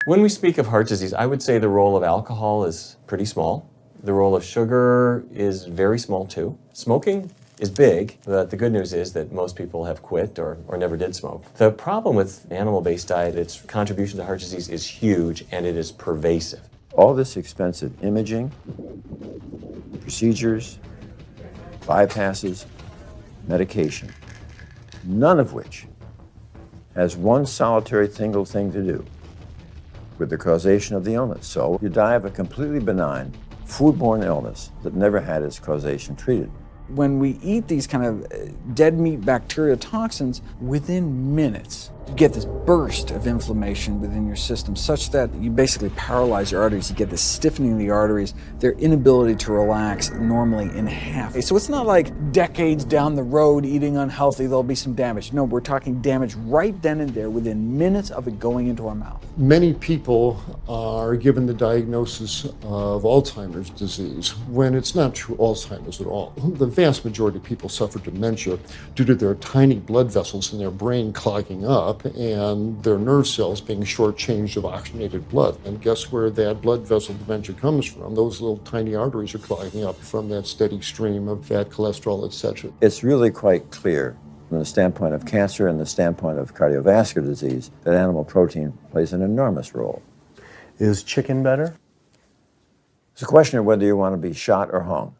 When we speak of heart disease, I would say the role of alcohol is pretty small. The role of sugar is very small too. Smoking is big, but the good news is that most people have quit or never did smoke. The problem with animal-based diet, its contribution to heart disease is huge and it is pervasive. All this expensive imaging, procedures, bypasses, medication, none of which has one solitary single thing to do with the causation of the illness. So you die of a completely benign, foodborne illness that never had its causation treated. When we eat these kind of dead meat bacteria toxins, within minutes, you get this burst of inflammation within your system such that you basically paralyze your arteries. You get this stiffening of the arteries, their inability to relax normally in half. So it's not like decades down the road eating unhealthy, there'll be some damage. No, we're talking damage right then and there within minutes of it going into our mouth. Many people are given the diagnosis of Alzheimer's disease when it's not true Alzheimer's at all. The vast majority of people suffer dementia due to their tiny blood vessels in their brain clogging up and their nerve cells being shortchanged of oxygenated blood. And guess where that blood vessel dementia comes from? Those little tiny arteries are clogging up from that steady stream of fat, cholesterol, etc. It's really quite clear from the standpoint of cancer and the standpoint of cardiovascular disease that animal protein plays an enormous role. Is chicken better? It's a question of whether you want to be shot or hung.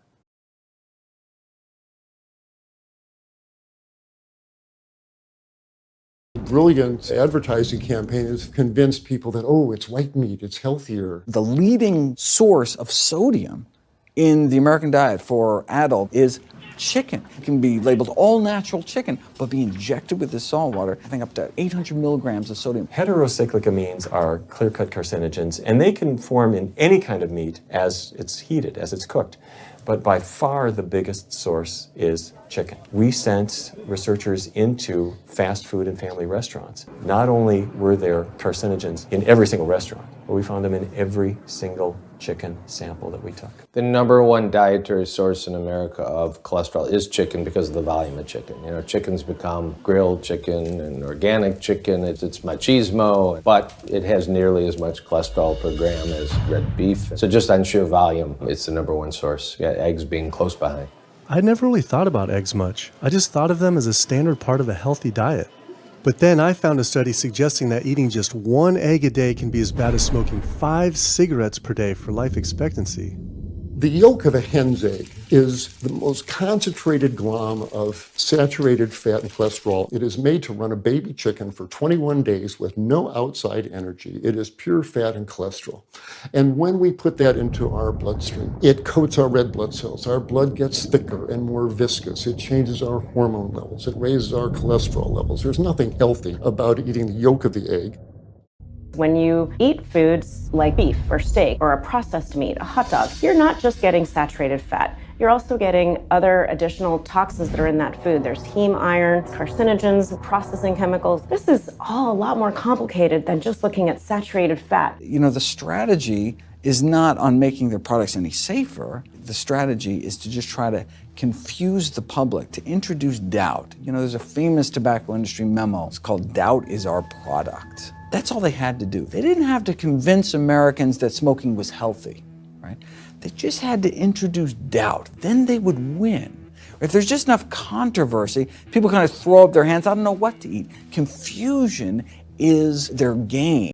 Brilliant advertising campaign has convinced people that, oh, it's white meat, it's healthier. The leading source of sodium in the American diet for adult is chicken. It can be labeled all natural chicken, but be injected with the salt water, I think up to 800 milligrams of sodium. Heterocyclic amines are clear-cut carcinogens, and they can form in any kind of meat as it's heated, as it's cooked. But by far the biggest source is chicken. We sent researchers into fast food and family restaurants. Not only were there carcinogens in every single restaurant, but we found them in every single chicken sample that we took. The number one dietary source in America of cholesterol is chicken because of the volume of chicken. You know, chicken's become grilled chicken and organic chicken. It's machismo, but it has nearly as much cholesterol per gram as red beef. So just on sheer volume, it's the number one source. Yeah, eggs being close behind. I'd never really thought about eggs much. I just thought of them as a standard part of a healthy diet. But then I found a study suggesting that eating just one egg a day can be as bad as smoking 5 cigarettes per day for life expectancy. The yolk of a hen's egg is the most concentrated glom of saturated fat and cholesterol. It is made to run a baby chicken for 21 days with no outside energy. It is pure fat and cholesterol. And when we put that into our bloodstream, it coats our red blood cells. Our blood gets thicker and more viscous. It changes our hormone levels. It raises our cholesterol levels. There's nothing healthy about eating the yolk of the egg. When you eat foods like beef or steak or a processed meat, a hot dog, you're not just getting saturated fat. You're also getting other additional toxins that are in that food. There's heme iron, carcinogens, processing chemicals. This is all a lot more complicated than just looking at saturated fat. You know, the strategy is not on making their products any safer. The strategy is to just try to confuse the public, to introduce doubt. You know, there's a famous tobacco industry memo. It's called "Doubt is Our Product." That's all they had to do. They didn't have to convince Americans that smoking was healthy, right? They just had to introduce doubt. Then they would win. If there's just enough controversy, people kind of throw up their hands, I don't know what to eat. Confusion is their game.